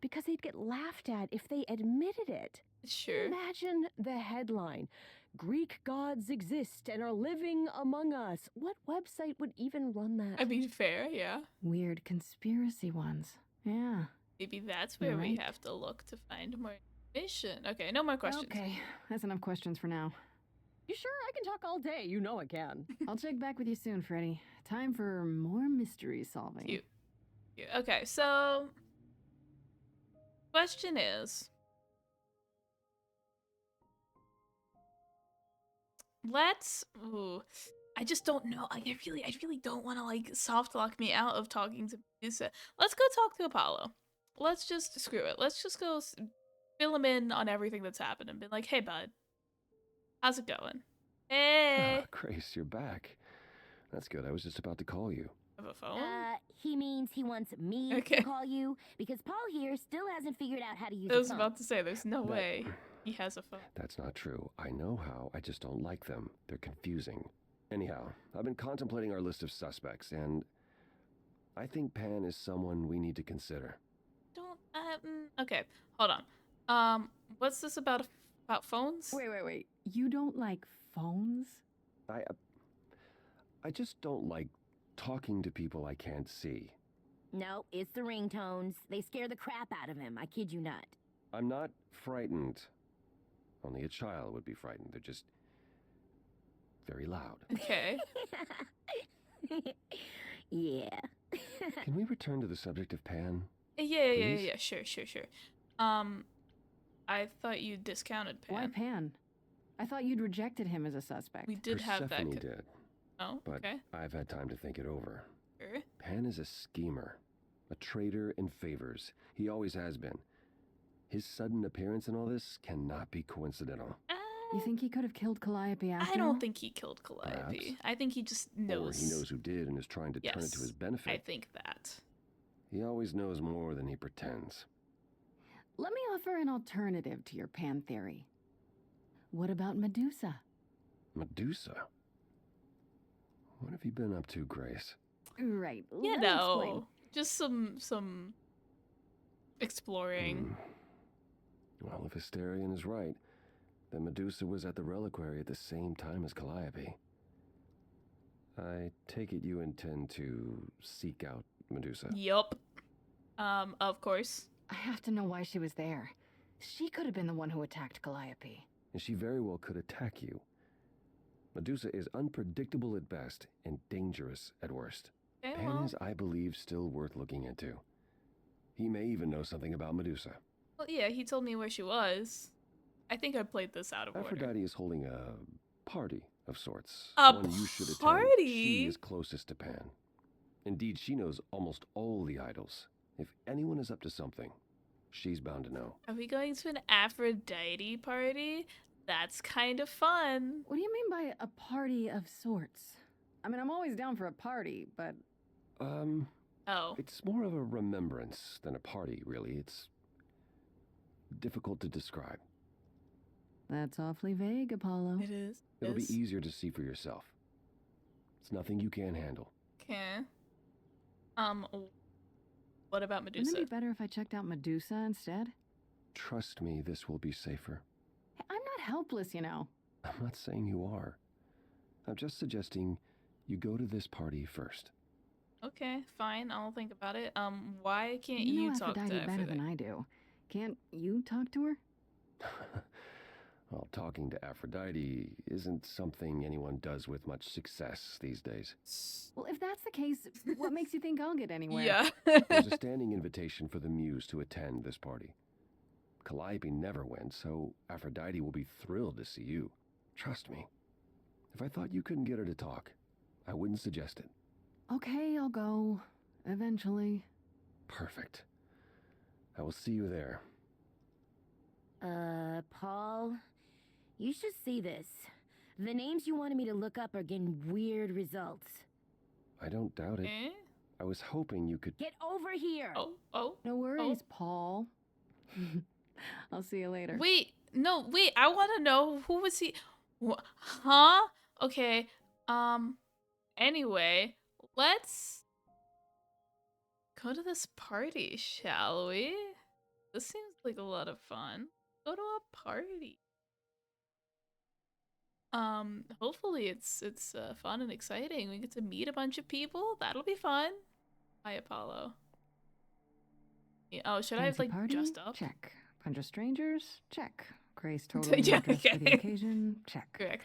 Because they'd get laughed at if they admitted it. Sure. Imagine the headline: Greek gods exist and are living among us. What website would even run that? I mean, fair, yeah. Weird conspiracy ones. Yeah. Maybe that's where You're we right. have to look to find more information. Okay, no more questions. Okay, that's enough questions for now. You sure? I can talk all day. You know I can. I'll check back with you soon, Freddie. Time for more mystery solving. Cute. Okay, so question is, I just don't know. Like, I really don't want to like soft lock me out of talking to Medusa. Let's go talk to Apollo. Let's just screw it. Let's just go fill him in on everything that's happened and be like, hey, bud, how's it going? Hey. Ah, Grace, you're back. That's good. I was just about to call you. Have a phone? He means he wants me to call you because Paul here still hasn't figured out how to use a phone. I was about to say, there's no way he has a phone. That's not true. I know how. I just don't like them. They're confusing. Anyhow, I've been contemplating our list of suspects, and I think Pan is someone we need to consider. Okay, hold on. What's this about phones? Wait. You don't like phones? I just don't like talking to people I can't see. No, it's the ringtones. They scare the crap out of him. I kid you not. I'm not frightened. Only a child would be frightened. They're just very loud. Okay. Yeah. Can we return to the subject of Pan? Yeah. Sure. I thought you discounted Pan. Why Pan? I thought you'd rejected him as a suspect. We did have that. Persephone did. Oh, but okay. I've had time to think it over. Sure. Pan is a schemer, a traitor in favors. He always has been. His sudden appearance in all this cannot be coincidental. You think he could have killed Calliope after I don't all? think he killed Calliope. Perhaps. I think he just knows. Or he knows who did and is trying to turn it to his benefit. I think that. He always knows more than he pretends. Let me offer an alternative to your Pan theory. What about Medusa? Medusa? What have you been up to, Grace? Right. You let me know, explain. just some exploring. Well, if Hysterion is right, then Medusa was at the reliquary at the same time as Calliope. I take it you intend to seek out Medusa? Yup. Of course. I have to know why she was there. She could have been the one who attacked Calliope. And she very well could attack you. Medusa is unpredictable at best and dangerous at worst. Okay, Pan is, I believe, still worth looking into. He may even know something about Medusa. Well, yeah, he told me where she was. I think I played this out of order. Aphrodite is holding a party of sorts. One you should attend. party? She is closest to Pan. Indeed, she knows almost all the idols. If anyone is up to something, she's bound to know. Are we going to an Aphrodite party? That's kind of fun. What do you mean by a party of sorts? I mean, I'm always down for a party, but... Oh. It's more of a remembrance than a party, really. It's difficult to describe. That's awfully vague, Apollo. It is. It'll be easier to see for yourself. It's nothing you can't handle. Okay. What about Medusa? Wouldn't it be better if I checked out Medusa instead? Trust me, this will be safer. I'm not helpless, you know. I'm not saying you are. I'm just suggesting you go to this party first. Okay, fine. I'll think about it. Why can't You know talk to Aphrodite better Aphrodite? than I do. Can't you talk to her? Well, talking to Aphrodite isn't something anyone does with much success these days. Well, if that's the case, what makes you think I'll get anywhere? Yeah. There's a standing invitation for the Muse to attend this party. Calliope never went, so Aphrodite will be thrilled to see you. Trust me. If I thought you couldn't get her to talk, I wouldn't suggest it. Okay, I'll go. Eventually. Perfect. I will see you there. Paul, you should see this. The names you wanted me to look up are getting weird results. I don't doubt it. Eh? I was hoping you could... Get over here! Oh. No worries, Paul. I'll see you later. Wait, I want to know who was he? Huh? Okay. Anyway, let's go to this party, shall we? This seems like a lot of fun. Go to a party. Hopefully it's fun and exciting. We get to meet a bunch of people. That'll be fun. Hi, Apollo. Yeah, oh, should I have Fancy like party? dressed up? Check. Bunch of strangers? Check. Grace totally Yeah, dressed for the okay. occasion? Check. Correct.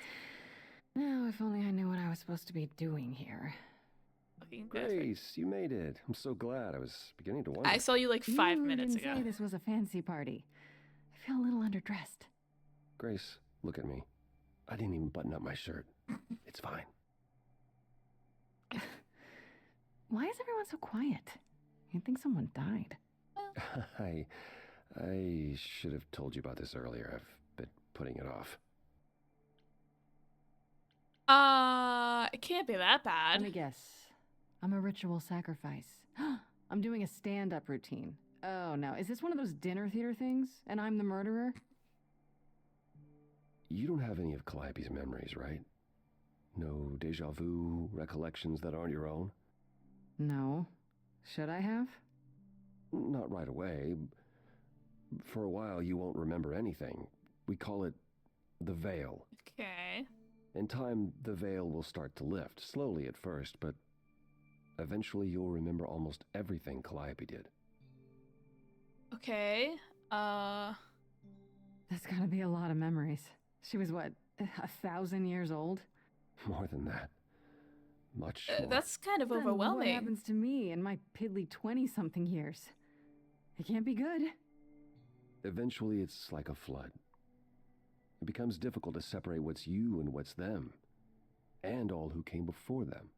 Now, if only I knew what I was supposed to be doing here. Fucking perfect. Grace, you made it. I'm so glad. I was beginning to wonder. I saw you like 5 minutes didn't ago. say this was a fancy party. I feel a little underdressed. Grace, look at me. I didn't even button up my shirt. It's fine. Why is everyone so quiet? You'd think someone died. I should have told you about this earlier. I've been putting it off. It can't be that bad. Let me guess. I'm a ritual sacrifice. I'm doing a stand-up routine. Oh no, is this one of those dinner theater things? And I'm the murderer? You don't have any of Calliope's memories, right? No deja vu recollections that aren't your own? No. Should I have? Not right away. For a while, you won't remember anything. We call it the veil. Okay. In time, the veil will start to lift, slowly at first, but eventually you'll remember almost everything Calliope did. Okay. That's gotta be a lot of memories. She was what, 1,000 years old? More than that. Much more. That's kind of Then overwhelming. what happens to me in my piddly 20-something years? It can't be good. Eventually, it's like a flood. It becomes difficult to separate what's you and what's them, and all who came before them.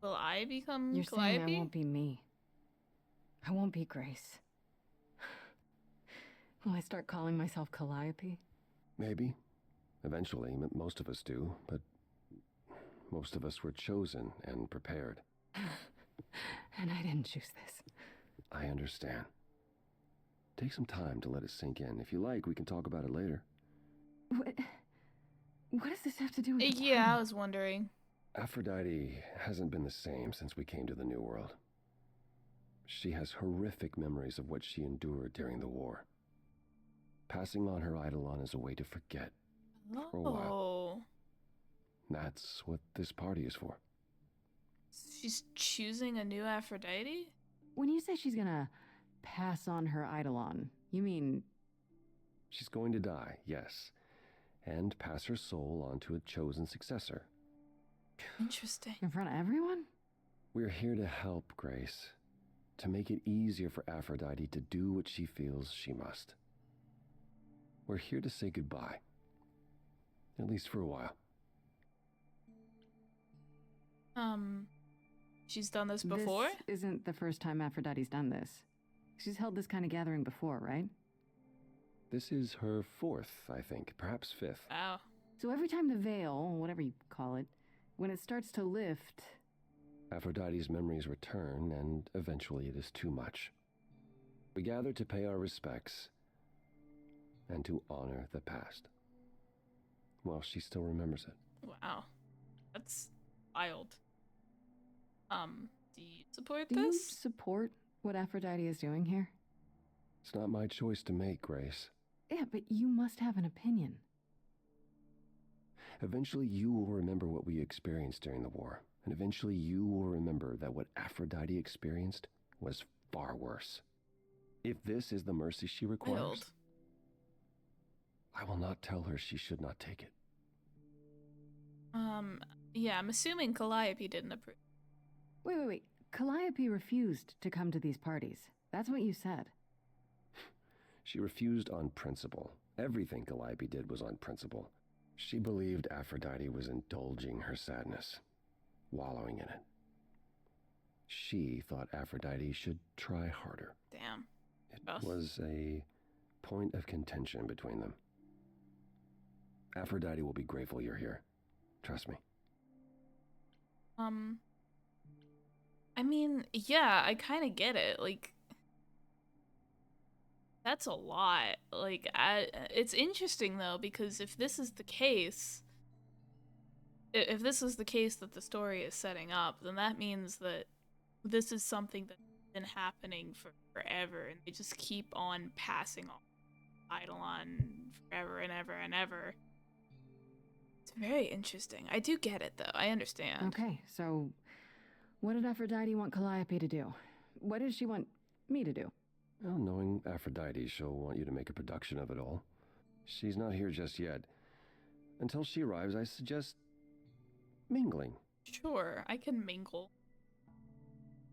Will I become You're Calliope? saying I won't be me. I won't be Grace. Will I start calling myself Calliope? Maybe. Eventually, most of us do, but most of us were chosen and prepared. And I didn't choose this. I understand. Take some time to let it sink in. If you like, we can talk about it later. What does this have to do with the Yeah, I party? was wondering. Aphrodite hasn't been the same since we came to the New World. She has horrific memories of what she endured during the war. Passing on her eidolon is a way to forget. For a while. Oh. That's what this party is for. She's choosing a new Aphrodite? When you say she's gonna pass on her eidolon, you mean... She's going to die, yes, and pass her soul on to a chosen successor. Interesting. in front of everyone? We're here to help, Grace. To make it easier for Aphrodite to do what she feels she must. We're here to say goodbye. At least for a while. She's done this before? This isn't the first time Aphrodite's done this. She's held this kind of gathering before, right? This is her fourth, I think, perhaps fifth. Wow. So every time the veil, whatever you call it, when it starts to lift... Aphrodite's memories return, and eventually it is too much. We gather to pay our respects and to honor the past. Well, she still remembers it. Wow. That's wild. Do you support Do you this? support what Aphrodite is doing here? It's not my choice to make, Grace. Yeah, but you must have an opinion. Eventually you will remember what we experienced during the war, and eventually you will remember that what Aphrodite experienced was far worse. If this is the mercy she requires, Wild. I will not tell her she should not take it. Yeah, I'm assuming Calliope didn't approve. Wait. Calliope refused to come to these parties. That's what you said. She refused on principle. Everything Calliope did was on principle. She believed Aphrodite was indulging her sadness, wallowing in it. She thought Aphrodite should try harder. Damn. It Rough. was a point of contention between them. Aphrodite will be grateful you're here. Trust me. I mean, yeah, I kind of get it. Like, that's a lot. Like, it's interesting, though, because if this is the case, if this is the case that the story is setting up, then that means that this is something that's been happening for forever, and they just keep on passing on Eidolon forever and ever and ever. It's very interesting. I do get it, though. I understand. Okay, so what did Aphrodite want Calliope to do? What does she want me to do? Well, knowing Aphrodite, she'll want you to make a production of it all. She's not here just yet. Until she arrives, I suggest mingling. Sure, I can mingle.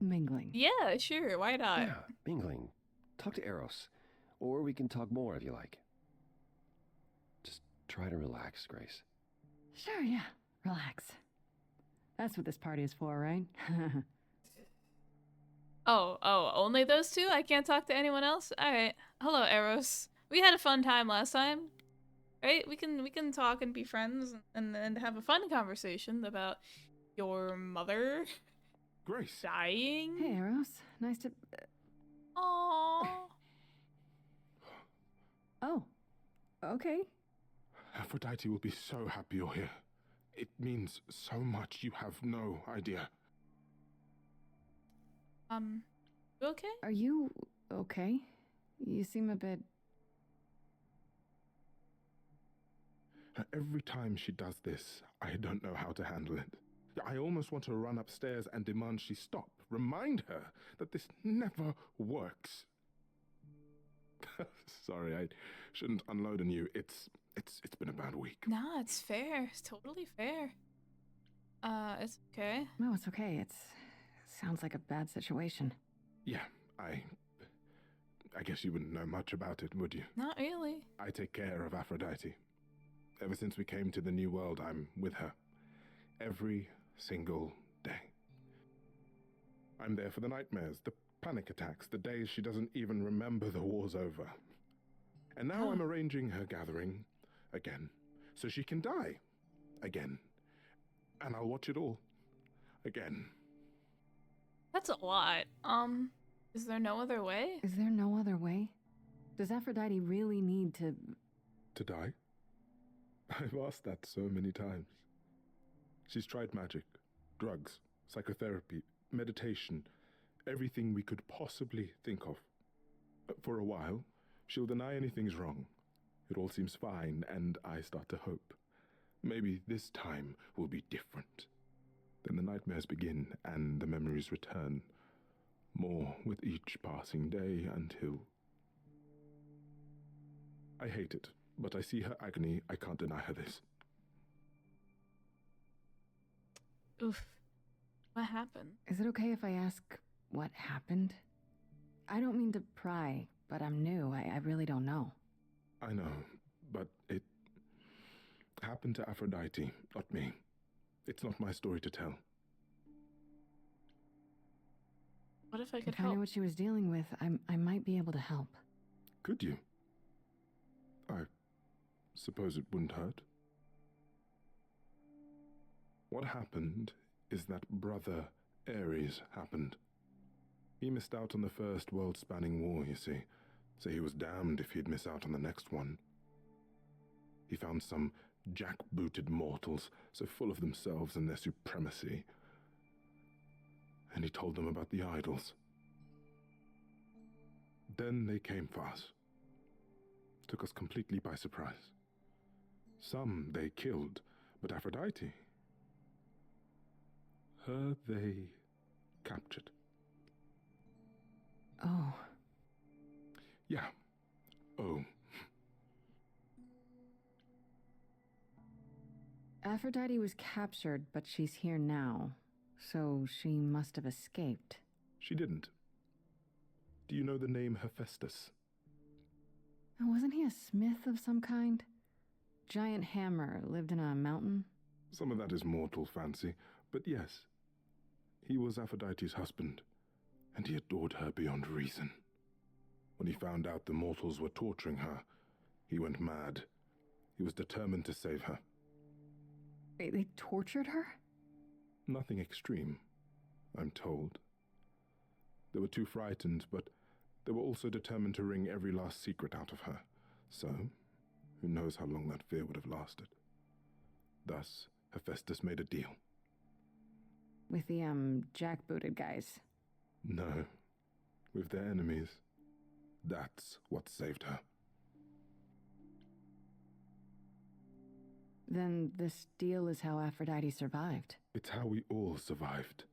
Mingling. Yeah, sure, why not? Yeah, mingling. Talk to Eros. Or we can talk more if you like. Just try to relax, Grace. Sure, yeah. Relax. That's what this party is for, right? Oh, only those two? I can't talk to anyone else? Alright. Hello, Eros. We had a fun time last time. Right? We can talk and be friends and have a fun conversation about your mother Grace. dying. Hey, Eros. Nice to... Aww. Oh. Okay. Aphrodite will be so happy you're here. It means so much you have no idea. You okay? Are you okay? You seem a bit... Every time she does this, I don't know how to handle it. I almost want to run upstairs and demand she stop. Remind her that this never works. Sorry, I shouldn't unload on you. It's been a bad week. Nah, it's fair. It's totally fair. It's okay. No, it's okay. It sounds like a bad situation. Yeah, I guess you wouldn't know much about it, would you? Not really. I take care of Aphrodite. Ever since we came to the New World, I'm with her. Every single day. I'm there for the nightmares, the panic attacks, the days she doesn't even remember the war's over. And now I'm arranging her gathering again, so she can die again. And I'll watch it all again. That's a lot. Is there no other way? Is there no other way? Does Aphrodite really need to... To die? I've asked that so many times. She's tried magic, drugs, psychotherapy, meditation, everything we could possibly think of. For a while, she'll deny anything's wrong. It all seems fine, and I start to hope. Maybe this time will be different. Then the nightmares begin, and the memories return. More with each passing day until... I hate it, but I see her agony. I can't deny her this. Oof. What happened? Is it okay if I ask what happened? I don't mean to pry, but I'm new. I really don't know. I know, but it happened to Aphrodite, not me. It's not my story to tell. What if I could If I help? knew what she was dealing with, I might be able to help. Could you? I suppose it wouldn't hurt. What happened is that Brother Ares happened. He missed out on the first world-spanning war, you see, so he was damned if he'd miss out on the next one. He found some jackbooted mortals, so full of themselves and their supremacy, and he told them about the idols. Then they came for us. Took us completely by surprise. Some they killed, but Aphrodite, her they captured. Oh. Yeah. Oh. Aphrodite was captured, but she's here now. So she must have escaped. She didn't. Do you know the name Hephaestus? Oh, wasn't he a smith of some kind? Giant hammer, lived in a mountain? Some of that is mortal fancy, but yes. He was Aphrodite's husband, and he adored her beyond reason. When he found out the mortals were torturing her, he went mad. He was determined to save her. Wait, they tortured her? Nothing extreme, I'm told. They were too frightened, but they were also determined to wring every last secret out of her. So, who knows how long that fear would have lasted. Thus, Hephaestus made a deal. With the, jackbooted guys. No, with their enemies. That's what saved her. Then this deal is how Aphrodite survived. It's how we all survived.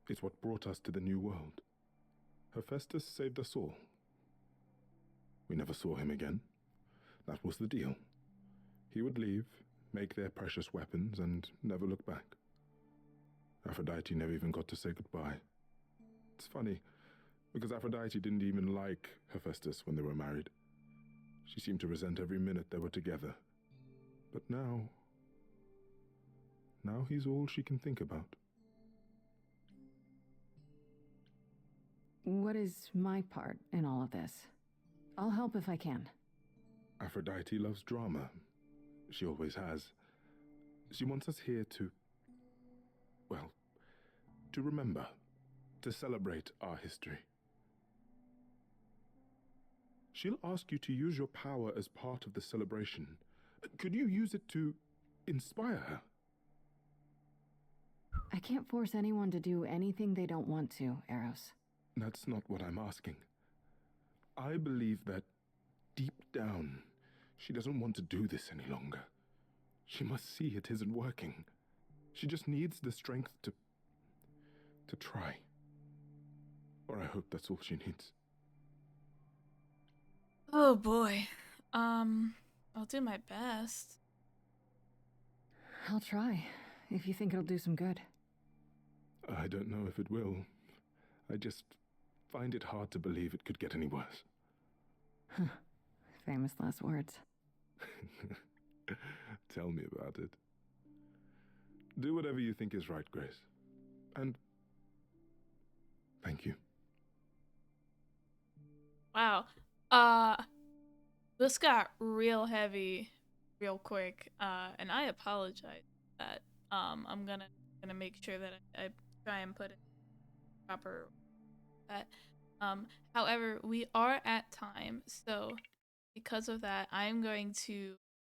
It's what brought us to the New World. Hephaestus saved us all. We never saw him again. That was the deal. He would leave, make their precious weapons, and never look back. Aphrodite never even got to say goodbye. It's funny, because Aphrodite didn't even like Hephaestus when they were married. She seemed to resent every minute they were together. But now, Now he's all she can think about. What is my part in all of this? I'll help if I can. Aphrodite loves drama. She always has. She wants us here to, well, to remember, to celebrate our history. She'll ask you to use your power as part of the celebration. Could you use it to inspire her? I can't force anyone to do anything they don't want to, Eros. That's not what I'm asking. I believe that, deep down, she doesn't want to do this any longer. She must see it isn't working. She just needs the strength to try. Or I hope that's all she needs. Oh boy. I'll do my best. I'll try, if you think it'll do some good. I don't know if it will. I just find it hard to believe it could get any worse. Famous last words. Tell me about it. Do whatever you think is right, Grace. And thank you. Wow. This got real heavy real quick. And I apologize for that. I'm gonna make sure that I try and put it proper that. However, we are at time, so because of that, I'm going to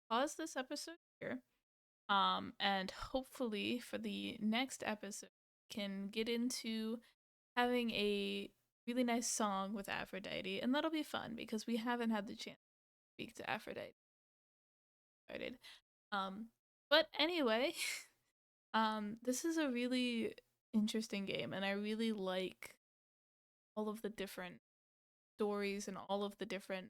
pause this episode here. And hopefully for the next episode, can get into having a really nice song with Aphrodite, and that'll be fun because we haven't had the chance to speak to Aphrodite. But anyway, this is a really interesting game, and I really like all of the different stories and all of the different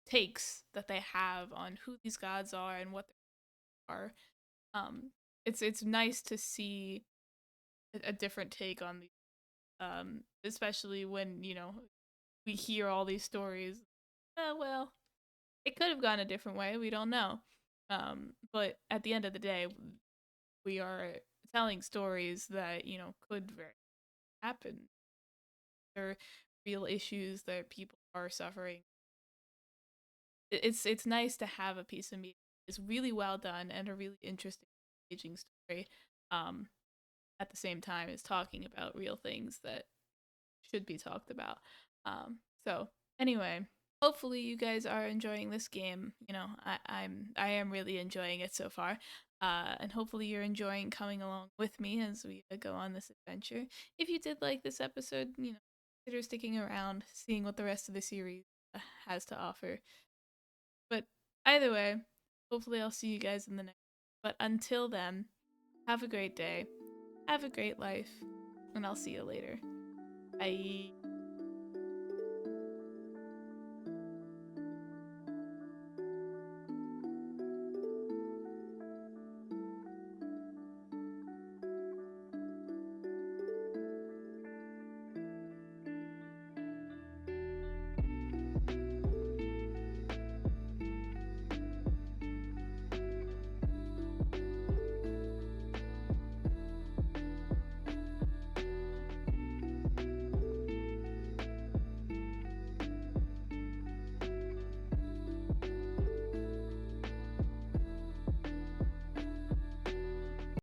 takes that they have on who these gods are and what they are. It's nice to see a different take on these, especially when we hear all these stories. Well, it could have gone a different way. We don't know. But at the end of the day, we are telling stories that could very happen. There are real issues that people are suffering. It's nice to have a piece of media. It's really well done and a really interesting, engaging story. At the same time as talking about real things that should be talked about. So anyway, hopefully you guys are enjoying this game. I am really enjoying it so far. And hopefully you're enjoying coming along with me as we go on this adventure. If you did like this episode, consider sticking around, seeing what the rest of the series has to offer. But either way, hopefully I'll see you guys in the next. But until then, have a great day, have a great life, and I'll see you later. Bye.